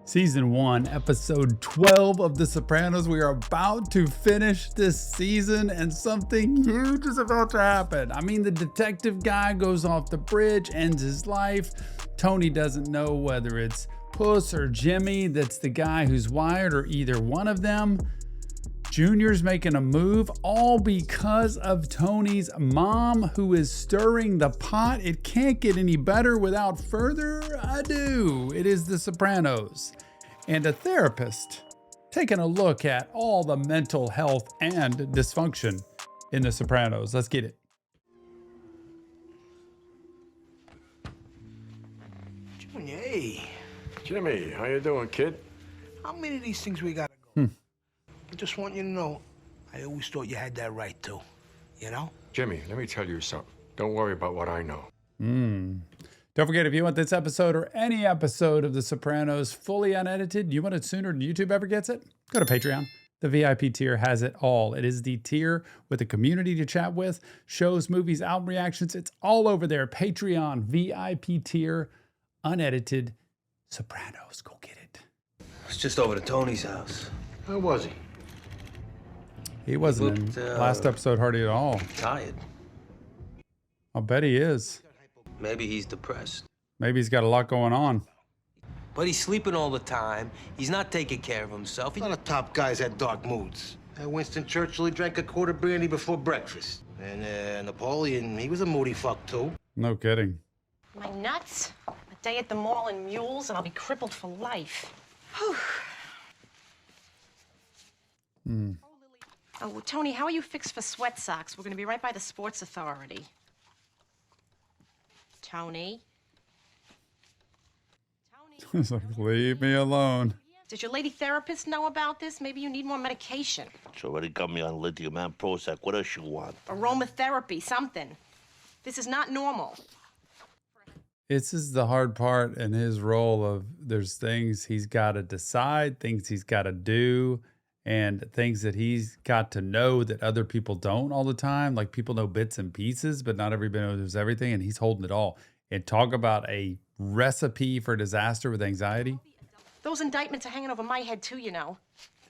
Season 1, episode 12 of The Sopranos. We are about to finish this season and something huge is about to happen. I mean, the detective guy goes off the bridge, ends his life. Tony doesn't know whether it's Puss or Jimmy that's the guy who's wired or either one of them. Junior's making a move, all because of Tony's mom, who is stirring the pot. It can't get any better. Without further ado, it is The Sopranos and a therapist taking a look at all the mental health and dysfunction in The Sopranos. Let's get it. Junior, hey. Jimmy, how you doing, kid? How many of these things we gotta go? I just want you to know, I always thought you had that right too. You know? Jimmy, let me tell you something. Don't worry about what I know. Don't forget, if you want this episode or any episode of The Sopranos fully unedited, you want it sooner than YouTube ever gets it? Go to Patreon. The VIP tier has it all. It is the tier with a community to chat with, shows, movies, album reactions. It's all over there. Patreon, VIP tier, unedited, Sopranos. Go get it. I was just over to Tony's house. How was he? He wasn't looked, in last episode hardly at all. Tired. I'll bet he is. Maybe he's depressed. Maybe he's got a lot going on. But he's sleeping all the time. He's not taking care of himself. A lot of top guys had dark moods. Winston Churchill, he drank a quart of brandy before breakfast. And Napoleon, he was a moody fuck too. No kidding. My nuts? A day at the mall in mules and I'll be crippled for life. Whew. Oh, Tony, how are you fixed for sweat socks? We're gonna be right by the Sports Authority. Tony? He's like, leave me alone. Does your lady therapist know about this? Maybe you need more medication. She already got me on lithium and Prozac. What else you want? Aromatherapy, something. This is not normal. This is the hard part in his role of there's things he's got to decide, things he's got to do, and things that he's got to know that other people don't all the time. Like people know bits and pieces, but not everybody knows everything, and he's holding it all. And talk about a recipe for disaster with anxiety. Those indictments are hanging over my head too, you know.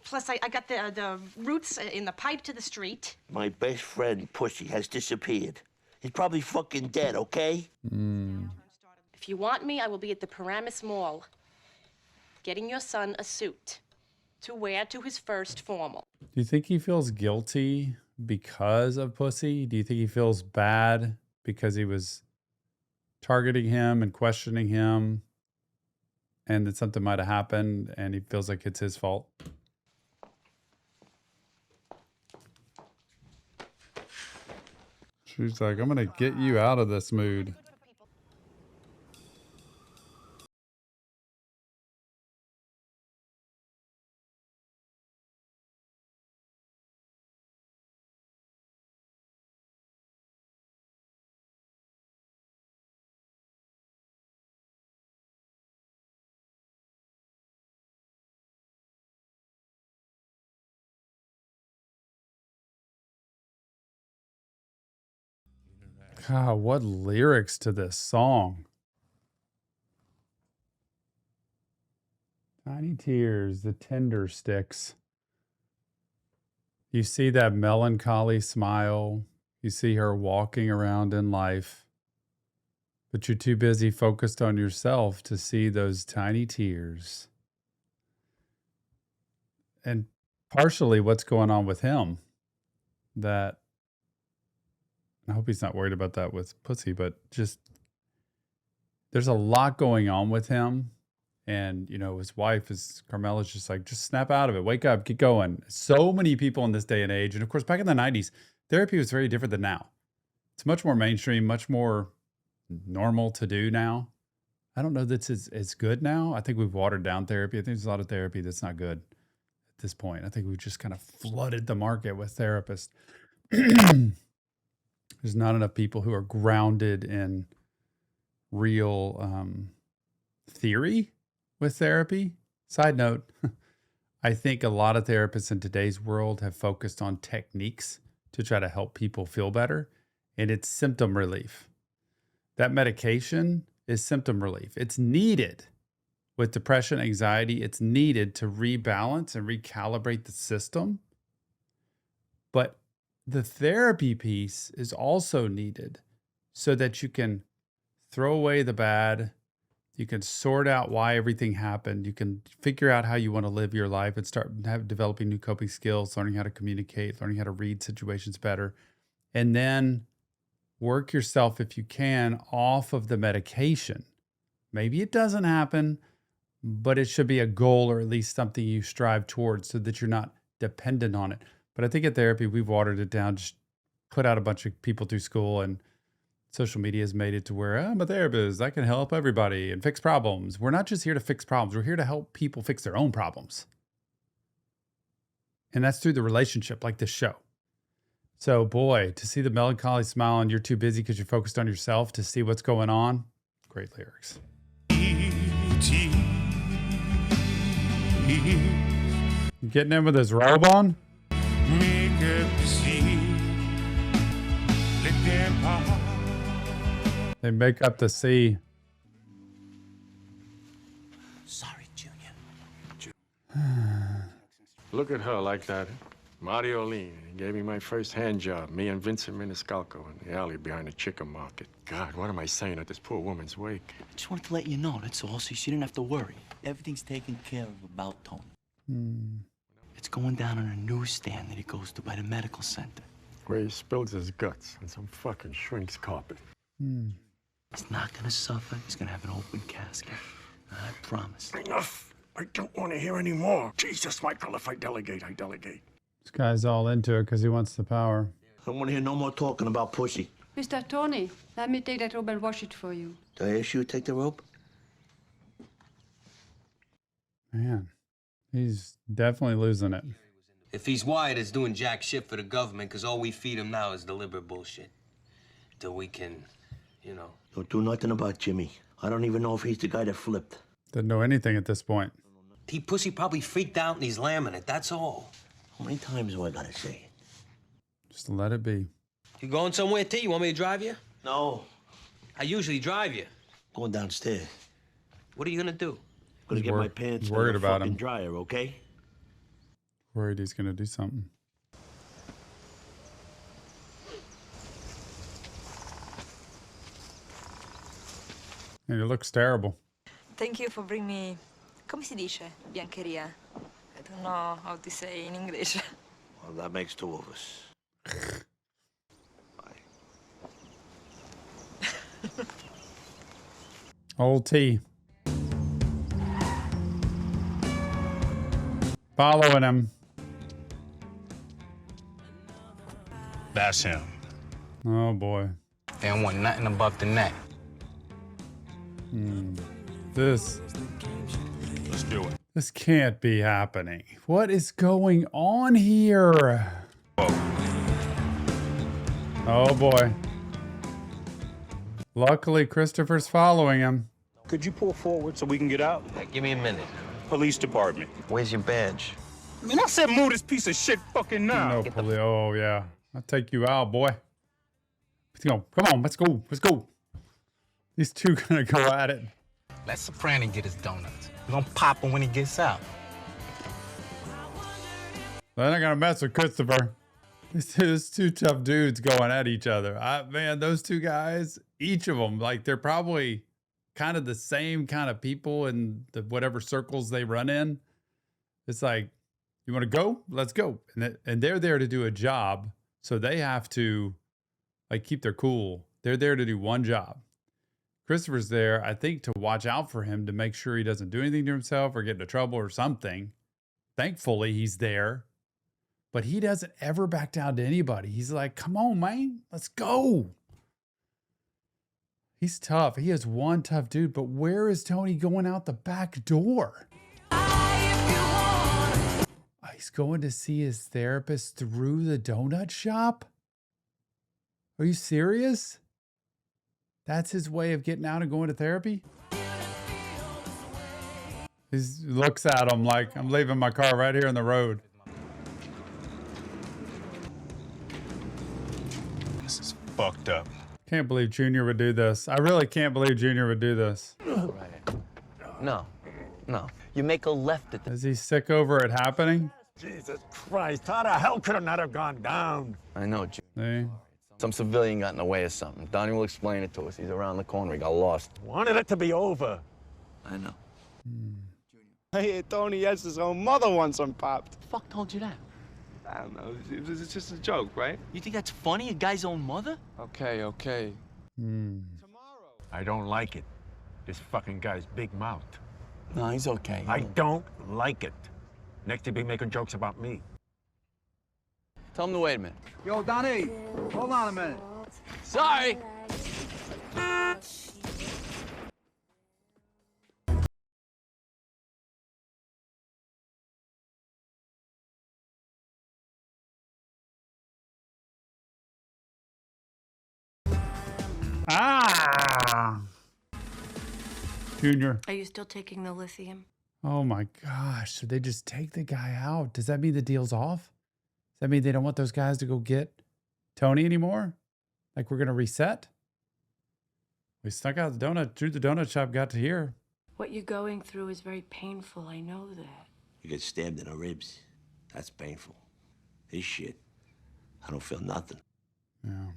Plus, I got the roots in the pipe to the street. My best friend, Pussy, has disappeared. He's probably fucking dead, okay? If you want me, I will be at the Paramus Mall, getting your son a suit to wear to his first formal. Do you think he feels guilty because of Pussy? Do you think he feels bad because he was targeting him and questioning him and that something might have happened and he feels like it's his fault? She's like, I'm going to get you out of this mood. God, what lyrics to this song. Tiny tears, the tender sticks. You see that melancholy smile. You see her walking around in life. But you're too busy focused on yourself to see those tiny tears. And partially what's going on with him. That I hope he's not worried about that with Pussy, but just there's a lot going on with him. And, you know, his wife is Carmela's just like, just snap out of it. Wake up, get going. So many people in this day and age. And of course, back in the 90s, therapy was very different than now. It's much more mainstream, much more normal to do now. I don't know that it's good now. I think we've watered down therapy. I think there's a lot of therapy that's not good at this point. I think we've just kind of flooded the market with therapists. There's not enough people who are grounded in real theory with therapy. Side note, I think a lot of therapists in today's world have focused on techniques to try to help people feel better, and it's symptom relief. That medication is symptom relief. It's needed, with depression, anxiety, it's needed to rebalance and recalibrate the system. But the therapy piece is also needed so that you can throw away the bad. You can sort out why everything happened. You can figure out how you want to live your life and start developing new coping skills, learning how to communicate, learning how to read situations better. And then work yourself, if you can, off of the medication. Maybe it doesn't happen, but it should be a goal or at least something you strive towards so that you're not dependent on it. But I think at therapy, we've watered it down, just put out a bunch of people through school, and social media has made it to where I'm a therapist, I can help everybody and fix problems. We're not just here to fix problems. We're here to help people fix their own problems. And that's through the relationship, like this show. So boy, to see the melancholy smile and you're too busy because you're focused on yourself to see what's going on. Great lyrics. You getting in with his robe on? They make up the sea. Sorry, Junior. Look at her like that. Mario Lean gave me my first hand job. Me and Vincent Miniscalco in the alley behind the chicken market. God, what am I saying at this poor woman's wake? I just wanted to let you know, that's all, so you didn't have to worry. Everything's taken care of about Tony. It's going down on a newsstand that he goes to by the medical center. Where he spills his guts on some fucking shrink's carpet. He's not gonna suffer. He's gonna have an open casket. I promise. Enough. I don't want to hear any more. Jesus, Michael, if I delegate, I delegate. This guy's all into it because he wants the power. I don't want to hear no more talking about pussy. Mr. Tony, let me take that robe and wash it for you. Do I ask you to take the rope? Man, he's definitely losing it. If he's wired, it's doing jack shit for the government, because all we feed him now is deliberate bullshit. Till we can, you know. Don't do nothing about Jimmy. I don't even know if he's the guy that flipped. Doesn't know anything at this point. He pussy probably freaked out and he's lambing it, that's all. How many times do I gotta say it? Just let it be. You going somewhere, T? You want me to drive you? No. I usually drive you. Going downstairs. What are you gonna do? Gonna get my pants worried out of the about fucking him. dryer, okay? Worried he's gonna do something. And it looks terrible. Thank you for bringing me. Come si dice? Biancheria. I don't know how to say in English. Well, that makes two of us. Bye. Old T. Following him. That's him. Oh boy. They don't want nothing above the neck. This Let's do it. This can't be happening. What is going on here? Oh boy. Luckily, Christopher's following him. Could you pull forward so we can get out? Give me a minute. Police department. Where's your badge? Man, I said move this piece of shit fucking now. No, police. Oh yeah, I'll take you out, boy. Let's go. Come on, let's go. Let's go. These two gonna go at it. Let Soprano get his donuts. We're gonna pop him when he gets out. They're not gonna mess with Christopher. There's two tough dudes going at each other. Man, those two guys, each of them, like they're probably kind of the same kind of people in the whatever circles they run in. It's like, you want to go? Let's go. And they're there to do a job, so they have to like keep their cool. They're there to do one job. Christopher's there, I think, to watch out for him, to make sure he doesn't do anything to himself or get into trouble or something. Thankfully, he's there. But he doesn't ever back down to anybody. He's like, come on, man, let's go. He's tough. He is one tough dude, but where is Tony going out the back door? He's going to see his therapist through the donut shop? Are you serious? That's his way of getting out and going to therapy? He looks at him like, I'm leaving my car right here on the road. This is fucked up. Can't believe Junior would do this. I really can't believe Junior would do this. No. No. You make a left at the... Is he sick over it happening? Jesus Christ, how the hell could it not have gone down? I know, Jim. See? Some civilian got in the way of something. Donnie will explain it to us. He's around the corner. He got lost. Wanted it to be over. I know. Hey, Tony has his own mother once unpopped. Fuck told you that? I don't know. It's just a joke, right? You think that's funny? A guy's own mother? Okay. I don't like it. This fucking guy's big mouth. No, he's okay. I don't like it. Next he'll be making jokes about me. Tell him to wait a minute. Yo, Donnie, hold on a minute. Sorry. Ah! Junior. Are you still taking the lithium? Oh my gosh. So they just take the guy out. Does that mean the deal's off? Does that mean they don't want those guys to go get Tony anymore? Like we're going to reset? We snuck out the donut, through the donut shop, got to here. What you're going through is very painful. I know that. You get stabbed in the ribs. That's painful. This shit, I don't feel nothing. Yeah.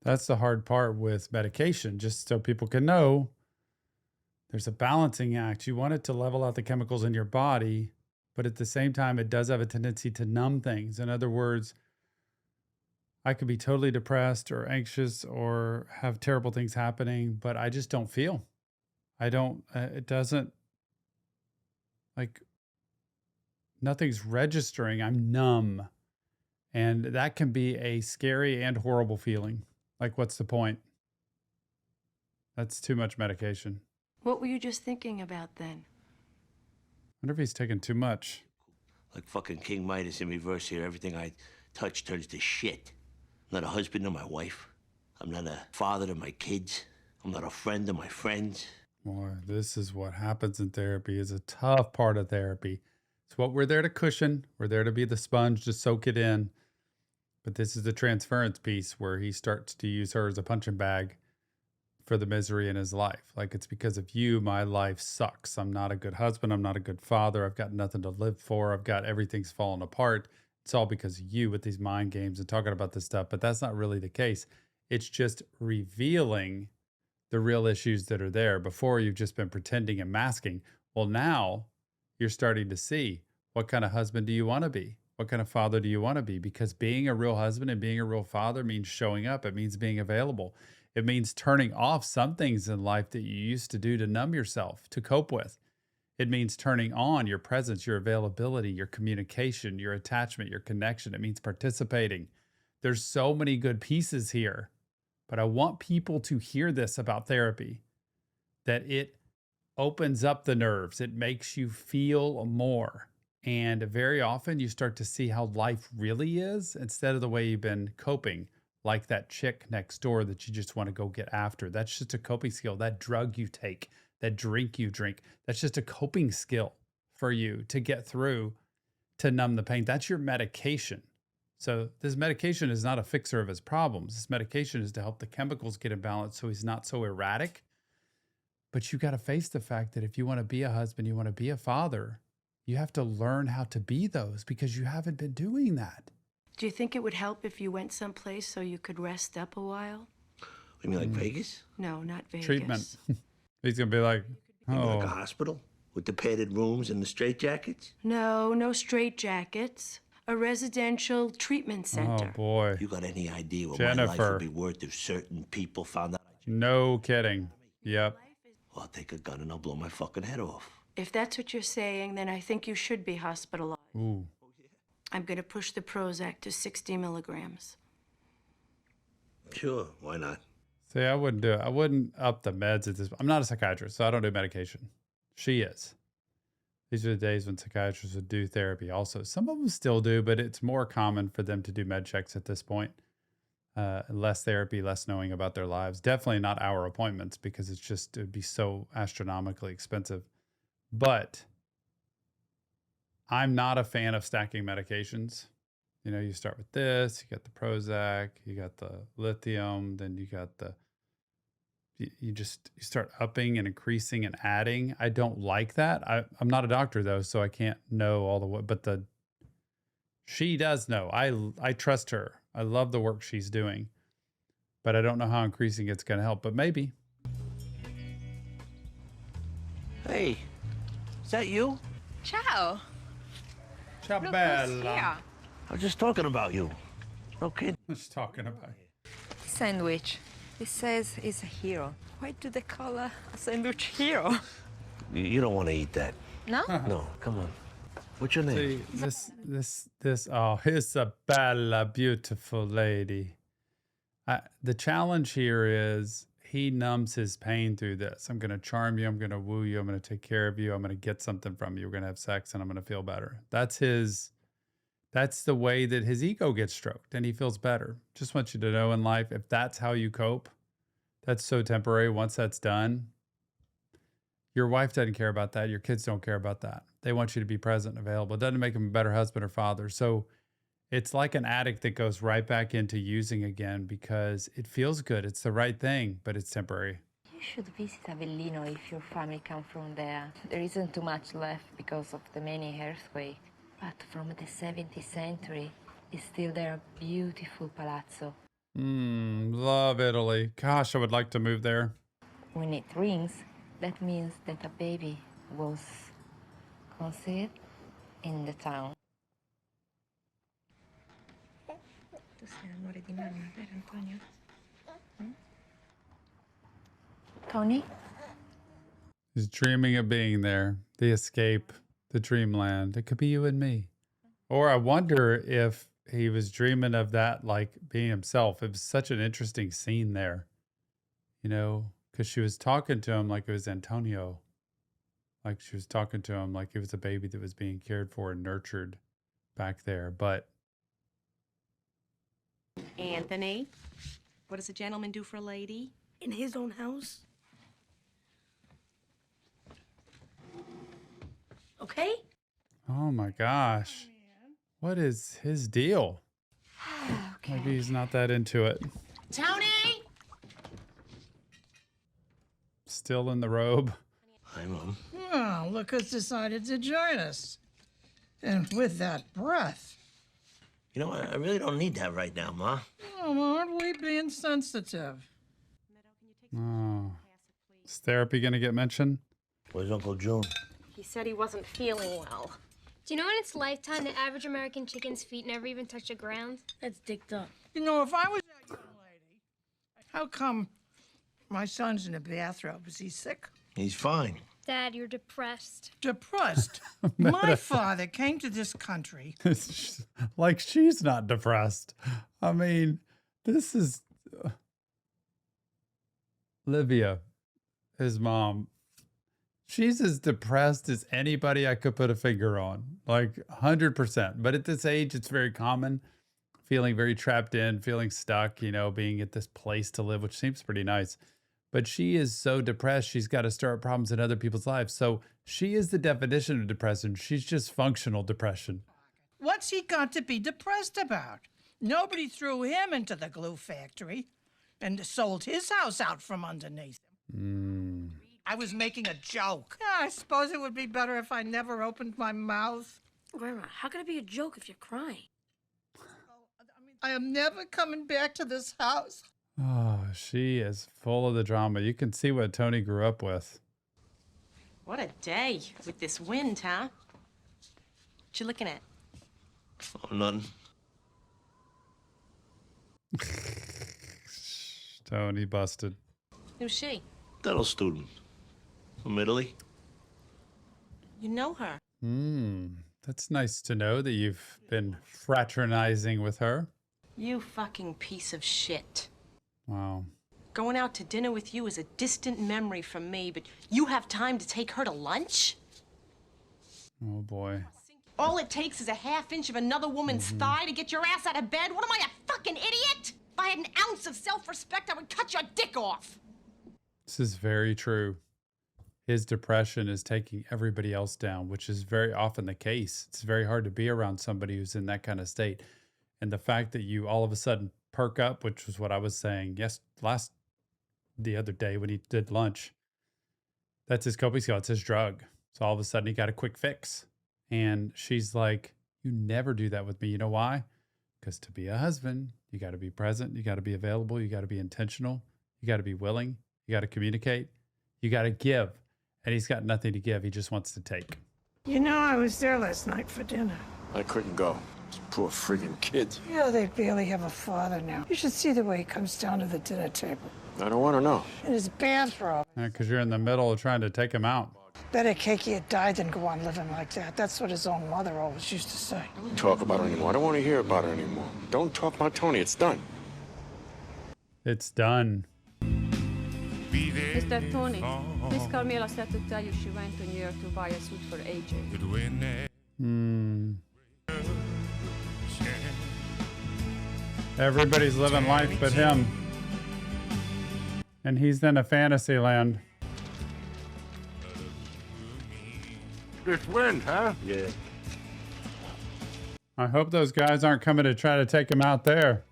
That's the hard part with medication, just so people can know there's a balancing act. You want it to level out the chemicals in your body, but at the same time, it does have a tendency to numb things. In other words, I could be totally depressed or anxious or have terrible things happening, but I just don't feel. It doesn't, like, nothing's registering. I'm numb. And that can be a scary and horrible feeling. Like, what's the point? That's too much medication. What were you just thinking about then? I wonder if he's taking too much. Like fucking King Midas in reverse here. Everything I touch turns to shit. I'm not a husband to my wife. I'm not a father to my kids. I'm not a friend to my friends. Boy, this is what happens in therapy. Is a tough part of therapy. It's what we're there to cushion. We're there to be the sponge to soak it in. But this is the transference piece where he starts to use her as a punching bag for the misery in his life. Like, it's because of you, my life sucks. I'm not a good husband. I'm not a good father. I've got nothing to live for. I've got everything's falling apart. It's all because of you with these mind games and talking about this stuff. But that's not really the case. It's just revealing the real issues that are there. Before, you've just been pretending and masking. Well, now you're starting to see, what kind of husband do you want to be? What kind of father do you want to be? Because being a real husband and being a real father means showing up. It means being available. It means turning off some things in life that you used to do to numb yourself, to cope with. It means turning on your presence, your availability, your communication, your attachment, your connection. It means participating. There's so many good pieces here, but I want people to hear this about therapy, that it opens up the nerves. It makes you feel more. And very often you start to see how life really is instead of the way you've been coping, like that chick next door that you just want to go get after. That's just a coping skill. That drug you take, that drink you drink, that's just a coping skill for you to get through, to numb the pain. That's your medication. So this medication is not a fixer of his problems. This medication is to help the chemicals get in balance so he's not so erratic. But you got to face the fact that if you want to be a husband, you want to be a father, you have to learn how to be those, because you haven't been doing that. Do you think it would help if you went someplace so you could rest up a while? You mean like Vegas? No, not Vegas. Treatment. He's going to be like, You mean like a hospital? With the padded rooms and the straitjackets? No, no straitjackets. A residential treatment center. Oh, boy. You got any idea what my life would be worth if certain people found out? No kidding. Yep. Well, I'll take a gun and I'll blow my fucking head off. If that's what you're saying, then I think you should be hospitalized. Ooh. I'm going to push the Prozac to 60 milligrams. Sure, why not? See, I wouldn't do it. I wouldn't up the meds at this. I'm not a psychiatrist, so I don't do medication. She is. These are the days when psychiatrists would do therapy also. Some of them still do, but it's more common for them to do med checks at this point. Less therapy, less knowing about their lives. Definitely not our appointments, because it would be so astronomically expensive. But I'm not a fan of stacking medications. You know, you start with this, you got the Prozac, you got the lithium, then you got the you start upping and increasing and adding. I don't like that. I'm not a doctor though, so I can't know all the way, but she does know. I trust her. I love the work she's doing, but I don't know how increasing it's going to help, but maybe. Hey, is that you? Ciao. Ciao, Look who's Bella. here. I was just talking about you. No kidding. Just talking about you. Sandwich. It says he's a hero. Why do they call a sandwich hero? You don't want to eat that. No? No, come on. What's your name? See, this, oh, Isabella, beautiful lady. The challenge here is he numbs his pain through this. I'm going to charm you. I'm going to woo you. I'm going to take care of you. I'm going to get something from you. We're going to have sex and I'm going to feel better. That's the way that his ego gets stroked and he feels better. Just want you to know in life, if that's how you cope, that's so temporary. Once that's done, your wife doesn't care about that. Your kids don't care about that. They want you to be present and available. It doesn't make them a better husband or father. So it's like an addict that goes right back into using again because it feels good. It's the right thing, but it's temporary. You should visit Avellino if your family comes from there. There isn't too much left because of the many earthquakes. But from the 17th century, is still there a beautiful palazzo. Love Italy. Gosh, I would like to move there. When it rings, that means that a baby was conceived in the town. Tu sei l'amore di mamma, vero Antonio? Tony? He's dreaming of being there. The escape, the dreamland. It could be you and me. Or I wonder if he was dreaming of that, like being himself. It was such an interesting scene there, you know, because she was talking to him like it was Antonio. Like she was talking to him like he was a baby that was being cared for and nurtured back there. But Anthony, what does a gentleman do for a lady? In his own house? Okay? oh my gosh, what is his deal? Okay. Maybe he's not that into it. Tony! Still in the robe. Hi, Mom. Oh, look who's decided to join us. And with that breath. You know, I really don't need that right now, Ma. Oh, aren't we being sensitive? Oh, is therapy going to get mentioned? Where's Uncle June? He said he wasn't feeling well. Do you know in its lifetime the average American chicken's feet never even touch the ground? That's dicked up. You know, if I was that young lady, how come my son's in a bathrobe? Is he sick? He's fine. Dad, you're depressed. Depressed? My father came to this country. Like she's not depressed. I mean, this is Livia, his mom. She's as depressed as anybody I could put a finger on, like 100%. But at this age, it's very common, feeling very trapped in, feeling stuck, you know, being at this place to live, which seems pretty nice. But she is so depressed, she's got to start problems in other people's lives. So she is the definition of depression. She's just functional depression. What's he got to be depressed about? Nobody threw him into the glue factory and sold his house out from underneath him. I was making a joke. Yeah, I suppose it would be better if I never opened my mouth. Grandma, how can it be a joke if you're crying? I am never coming back to this house. Oh, she is full of the drama. You can see what Tony grew up with. What a day with this wind, huh? What you looking at? Oh, nothing. Tony busted. Who's she? Dental student. From Italy. You know her. That's nice to know that you've been fraternizing with her. You fucking piece of shit. Wow. Going out to dinner with you is a distant memory from me, but you have time to take her to lunch? Oh boy. All it takes is a half-inch of another woman's thigh to get your ass out of bed? What am I, a fucking idiot? If I had an ounce of self-respect, I would cut your dick off. This is very true. His depression is taking everybody else down, which is very often the case. It's very hard to be around somebody who's in that kind of state. And the fact that you all of a sudden perk up, which was what I was saying last the other day when he did lunch. That's his coping skill. It's his drug. So all of a sudden he got a quick fix. And she's like, you never do that with me. You know why? Because to be a husband, you got to be present. You got to be available. You got to be intentional. You got to be willing. You got to communicate. You got to give. And he's got nothing to give. He just wants to take. You know, I was there last night for dinner. I couldn't go. Those poor friggin' kids. Yeah, they barely have a father now. You should see the way he comes down to the dinner table. I don't want to know. In his bathrobe. Because you're in the middle of trying to take him out. Better Cakey had died than go on living like that. That's what his own mother always used to say. Don't talk about it anymore. I don't want to hear about it anymore. Don't talk about Tony. It's done. It's done. Mr. Tony, Miss Carmela said to tell you she went to New York to buy a suit for AJ. Everybody's living life but him. And he's in a fantasy land. This wind, huh? Yeah. I hope those guys aren't coming to try to take him out there.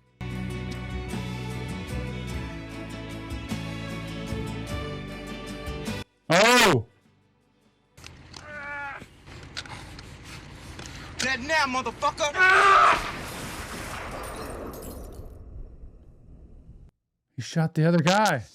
Oh! Dead now, motherfucker! He shot the other guy.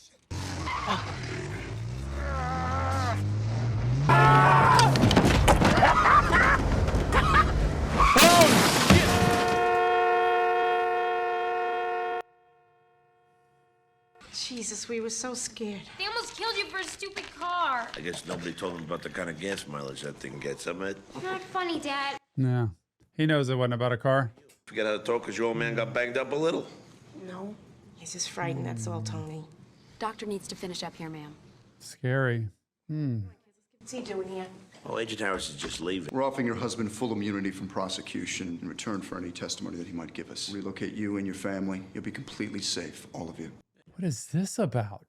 Jesus, we were so scared. They almost killed you for a stupid car. I guess nobody told him about the kind of gas mileage that thing gets, huh, Matt? Not funny, Dad. No. He knows it wasn't about a car. Forget how to talk because your old man got banged up a little. No, he's just frightened, that's all, Tony. Doctor needs to finish up here, ma'am. Scary. What's he doing here? Oh, Agent Harris is just leaving. We're offering your husband full immunity from prosecution in return for any testimony that he might give us. Relocate you and your family. You'll be completely safe, all of you. What is this about?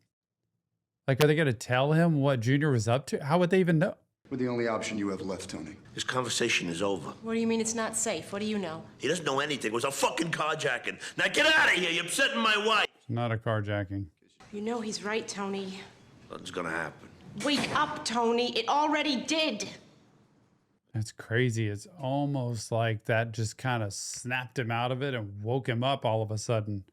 Like, are they going to tell him what Junior was up to? How would they even know? We're the only option you have left, Tony. This conversation is over. What do you mean it's not safe? What do you know? He doesn't know anything. It was a fucking carjacking. Now get out of here. You're upsetting my wife. Not a carjacking. You know he's right, Tony. Nothing's gonna happen. Wake up, Tony. It already did. That's crazy. It's almost like that just kind of snapped him out of it and woke him up all of a sudden.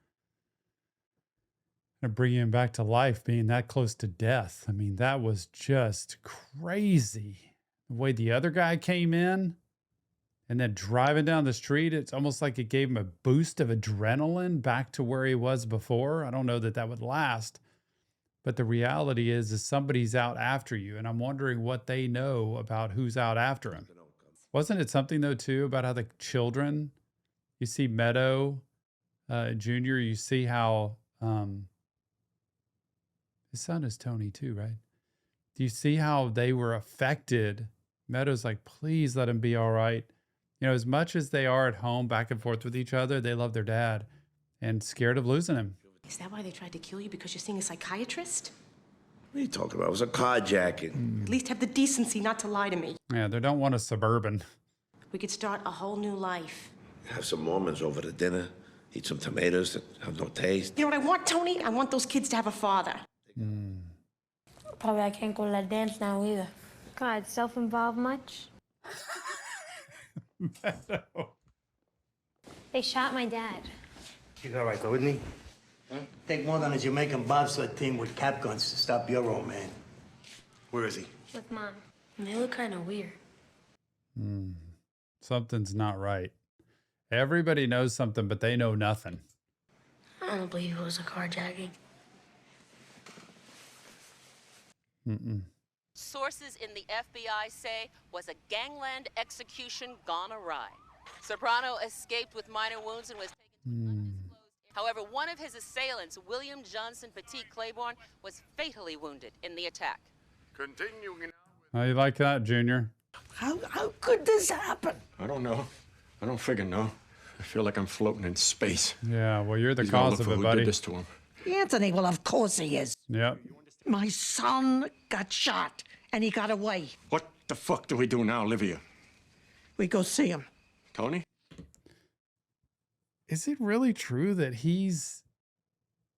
And bringing him back to life, being that close to death. I mean, that was just crazy. The way the other guy came in and then driving down the street, it's almost like it gave him a boost of adrenaline back to where he was before. I don't know that that would last. But the reality is somebody's out after you. And I'm wondering what they know about who's out after him. Wasn't it something, though, too, about how the children, you see Meadow, Junior, you see how his son is Tony, too, right? Do you see how they were affected? Meadow's like, please let him be all right. You know, as much as they are at home back and forth with each other, they love their dad and scared of losing him. Is that why they tried to kill you? Because you're seeing a psychiatrist? What are you talking about? It was a carjacking. At least have the decency not to lie to me. Yeah, they don't want a Suburban. We could start a whole new life. Have some Mormons over to dinner. Eat some tomatoes that have no taste. You know what I want, Tony? I want those kids to have a father. Probably I can't go to that dance now either. God, self-involved much? They shot my dad. You all right, go with me? Huh? Take more than a Jamaican bobsled team with cap guns to stop your old man. Where is he? With Mom. They look kind of weird. Something's not right. Everybody knows something, but they know nothing. I don't believe it was a carjacking. Sources in the FBI say was a gangland execution gone awry. Soprano escaped with minor wounds and was taken to an undisclosed. However, one of his assailants, William Johnson Petit Claiborne, was fatally wounded in the attack. Continuing. How you like that, Junior? How could this happen? I don't know. I don't friggin' know. I feel like I'm floating in space. Yeah, well, you're the He's gonna cause look of for it, who buddy. did this to him. Anthony, well, of course he is. Yep. My son got shot, and he got away. What the fuck do we do now, Livia? We go see him. Tony? Is it really true that he's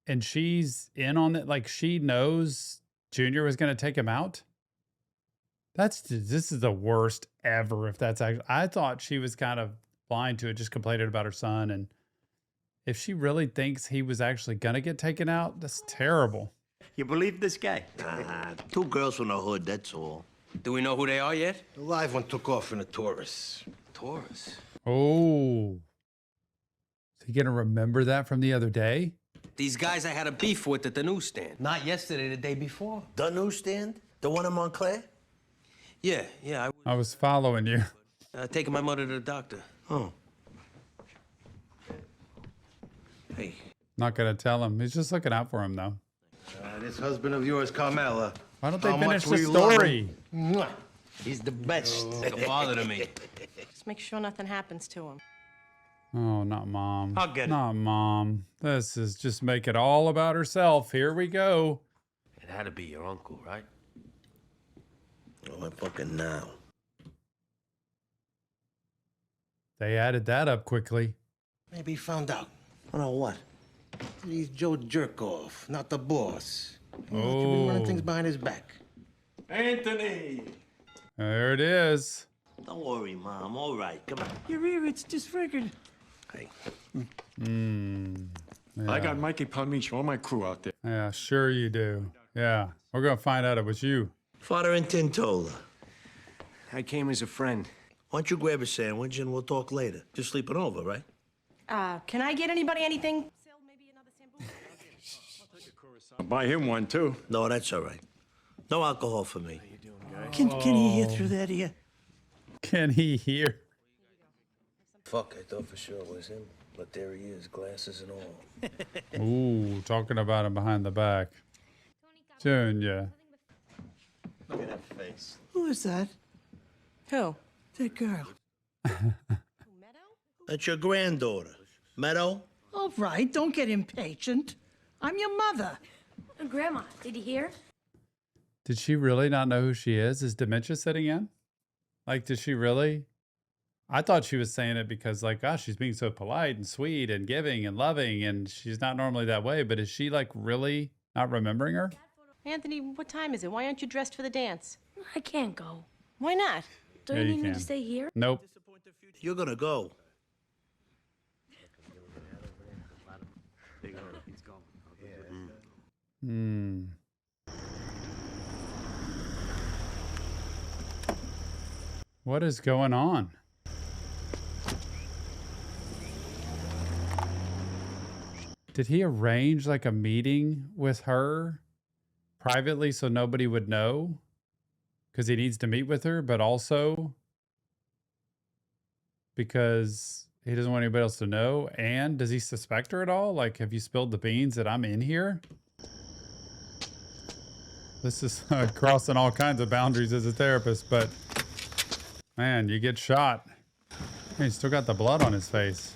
and she's in on it. Like she knows Junior was going to take him out. This is the worst ever. If that's actually, I thought she was kind of blind to it, just complaining about her son. And if she really thinks he was actually going to get taken out, that's terrible. You believe this guy? Two girls from the hood, that's all. Do we know who they are yet? The live one took off in a Taurus. Taurus? Oh. Is he going to remember that from the other day? These guys I had a beef with at the newsstand. Not yesterday, the day before. The newsstand? The one in Montclair? Yeah. I was following you. Taking my mother to the doctor. Oh. Hey. Not going to tell him. He's just looking out for him, though. This husband of yours, Carmela. Why don't they finish the story? He's the best. Like a father to me. Just make sure nothing happens to him. Oh, not Mom. I'll get it. Not Mom. This is just make it all about herself. Here we go. It had to be your uncle, right? Oh, I fucking now. They added that up quickly. Maybe he found out. I know what? He's Joe Jerkoff, not the boss. You've been Oh, running things behind his back. Anthony! there it is. Don't worry, Mom. All right, come on. Your ear, it's disfigured. Hey. I got Mikey Palmicho, all my crew out there. Yeah, sure you do. Yeah, we're going to find out it was you. Father in Tintola. I came as a friend. Why don't you grab a sandwich and we'll talk later? Just sleeping over, right? Can I get anybody anything? I'll buy him one, too. No, that's all right. No alcohol for me. Can he hear through that ear? Can he hear? Fuck, I thought for sure it was him. But there he is, glasses and all. Ooh, talking about him behind the back. Junior. Look at that face. Who is that? Who? That girl. That's your granddaughter. Meadow? All right, don't get impatient. I'm your mother. Grandma, did you hear? Did she really not know who she is? Is dementia setting in? Like, did she really? I thought she was saying it because, like, gosh, she's being so polite and sweet and giving and loving, and she's not normally that way. But is she, like, really not remembering her? Anthony, what time is it? Why aren't you dressed for the dance? I can't go. Why not? Don't Yeah, you you need me to can. stay here? Nope. You're gonna go. Hmm. What is going on? Did he arrange like a meeting with her privately so nobody would know? Because he needs to meet with her, but also because he doesn't want anybody else to know. And does he suspect her at all? Like, have you spilled the beans that I'm in here? This is crossing all kinds of boundaries as a therapist, but man, you get shot. He's still got the blood on his face.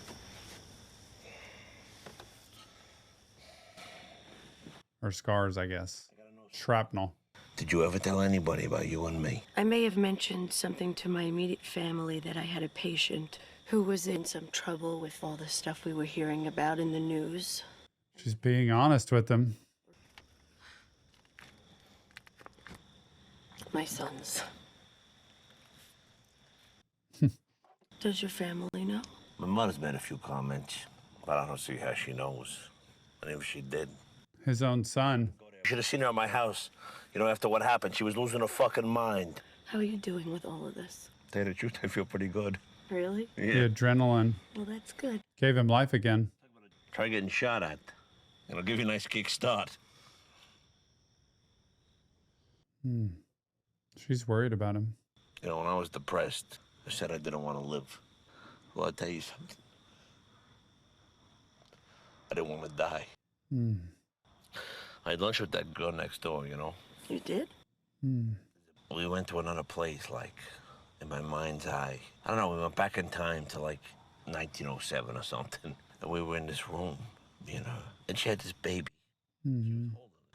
Or scars, I guess. Shrapnel. Did you ever tell anybody about you and me? I may have mentioned something to my immediate family that I had a patient who was in some trouble with all the stuff we were hearing about in the news. She's being honest with him. My sons. Does your family know? My mother's made a few comments, but I don't see how she knows. And if she did... His own son. You should have seen her at my house. You know, after what happened, she was losing her fucking mind. How are you doing with all of this? To tell you the truth, I feel pretty good. Really? The adrenaline. Well, that's good. Gave him life again. Try getting shot at. It'll give you a nice kick start. Hmm. She's worried about him. You know, when I was depressed, I said I didn't want to live. Well, I'll tell you something. I didn't want to die. Hmm. I had lunch with that girl next door, you know? You did? Hmm. We went to another place, like, in my mind's eye. I don't know, we went back in time to, like, 1907 or something. And we were in this room, you know? And she had this baby. Mm-hmm.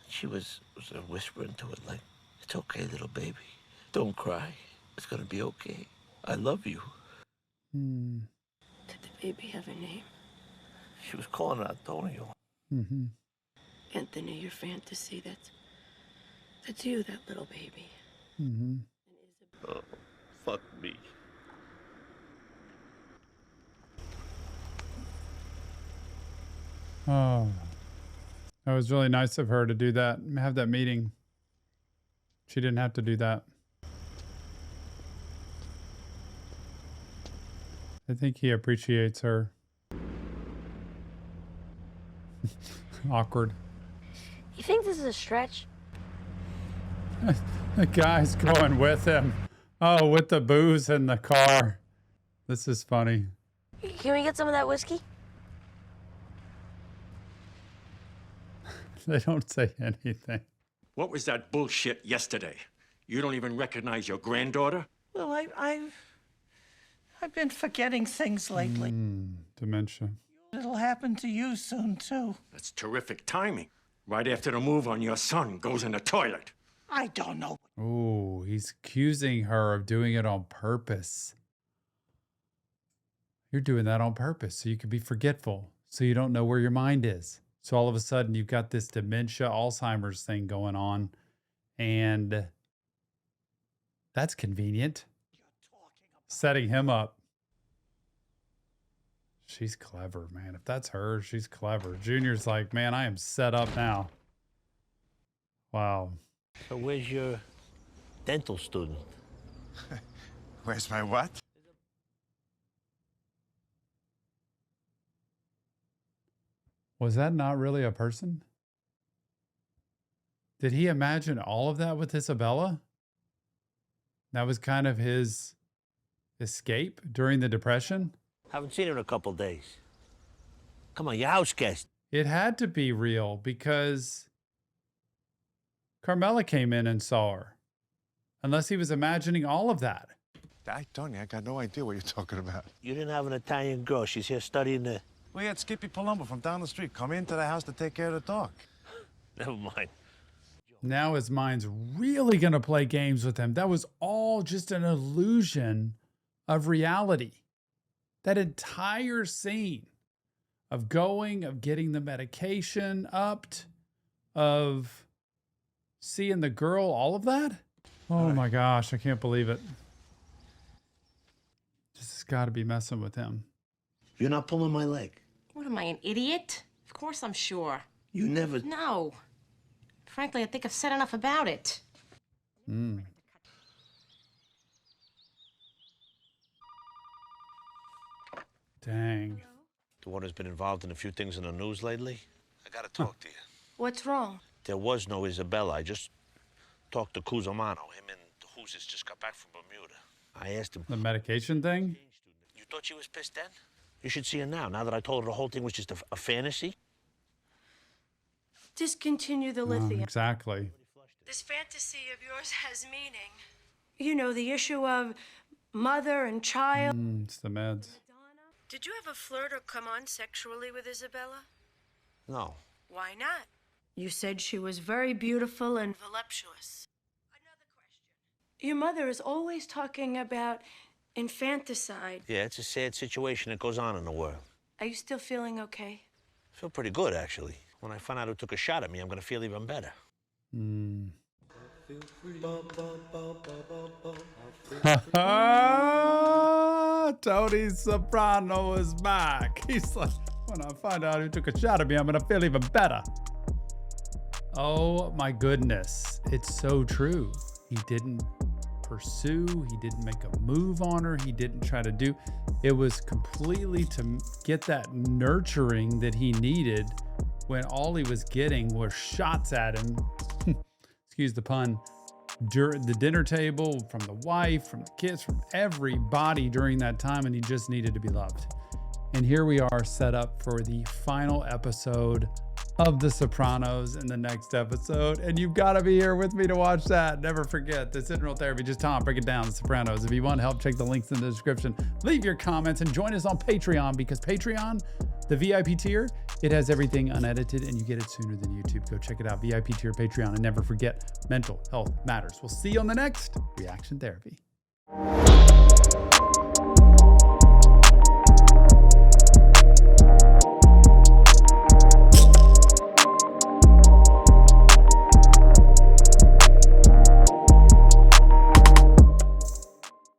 She was whispering to it, like, it's okay, little baby. Don't cry. It's gonna be okay. I love you. Hmm. Did the baby have a name? She was calling it Antonio. Mm-hmm. Anthony, your fantasy, that's you, that little baby. Mm-hmm. Oh, fuck me. Oh, that was really nice of her to do that, have that meeting. She didn't have to do that. I think he appreciates her. Awkward. You think this is a stretch? The guy's going with him. Oh, with the booze in the car. This is funny. Can we get some of that whiskey? They don't say anything. What was that bullshit yesterday? You don't even recognize your granddaughter? Well, I've been forgetting things lately. Dementia. It'll happen to you soon, too. That's terrific timing. Right after the move on your son goes in the toilet. I don't know. Oh, he's accusing her of doing it on purpose. You're doing that on purpose so you can be forgetful, so you don't know where your mind is. So all of a sudden you've got this dementia, Alzheimer's thing going on, and that's convenient. Setting him up. She's clever, man. If that's her, she's clever. Junior's like, man, I am set up now. Wow. So where's your dental student? Where's my what? Was that not really a person? Did he imagine all of that with Isabella? That was kind of his escape during the Depression? Haven't seen her in a couple days. Come on, your house guest. It had to be real because Carmela came in and saw her. Unless he was imagining all of that. Tony, I got no idea what you're talking about. You didn't have an Italian girl. She's here studying the... We had Skippy Palumbo from down the street come into the house to take care of the dog. Never mind. Now his mind's really going to play games with him. That was all just an illusion of reality. That entire scene of going, of getting the medication upped, of seeing the girl, all of that? Oh my gosh, I can't believe it. This has got to be messing with him. You're not pulling my leg. What am I, an idiot? Of course I'm sure. You never... No. Frankly, I think I've said enough about it. Dang. The one who's been involved in a few things in the news lately. I gotta talk to you. What's wrong? There was no Isabella. I just talked to Cusimano. Him and the Who's just got back from Bermuda. I asked him... The medication thing? You thought she was pissed then? You should see her now that I told her the whole thing was just a fantasy. Discontinue the lithium. Exactly. This fantasy of yours has meaning. You know, the issue of mother and child. It's the meds. Did you ever flirt or come on sexually with Isabella? No. Why not? You said she was very beautiful and voluptuous. Another question. Your mother is always talking about infanticide. Yeah, it's a sad situation that goes on in the world. Are you still feeling okay? I feel pretty good, actually. When I find out who took a shot at me, I'm gonna feel even better. Tony Soprano is back. He's like, when I find out who took a shot at me, I'm gonna feel even better. Oh my goodness. It's so true. He didn't pursue, he didn't make a move on her, he didn't try to do. It was completely to get that nurturing that he needed when all he was getting was shots at him. Excuse the pun. During the dinner table, from the wife, from the kids, from everybody during that time, and he just needed to be loved. And here we are set up for the final episode of The Sopranos in the next episode. And you've got to be here with me to watch that. Never forget, this isn't real therapy, just Tom, break it down, The Sopranos. If you want help, check the links in the description. Leave your comments and join us on Patreon, because Patreon, the VIP tier, it has everything unedited and you get it sooner than YouTube. Go check it out, VIP tier, Patreon. And never forget, mental health matters. We'll see you on the next Reaction Therapy.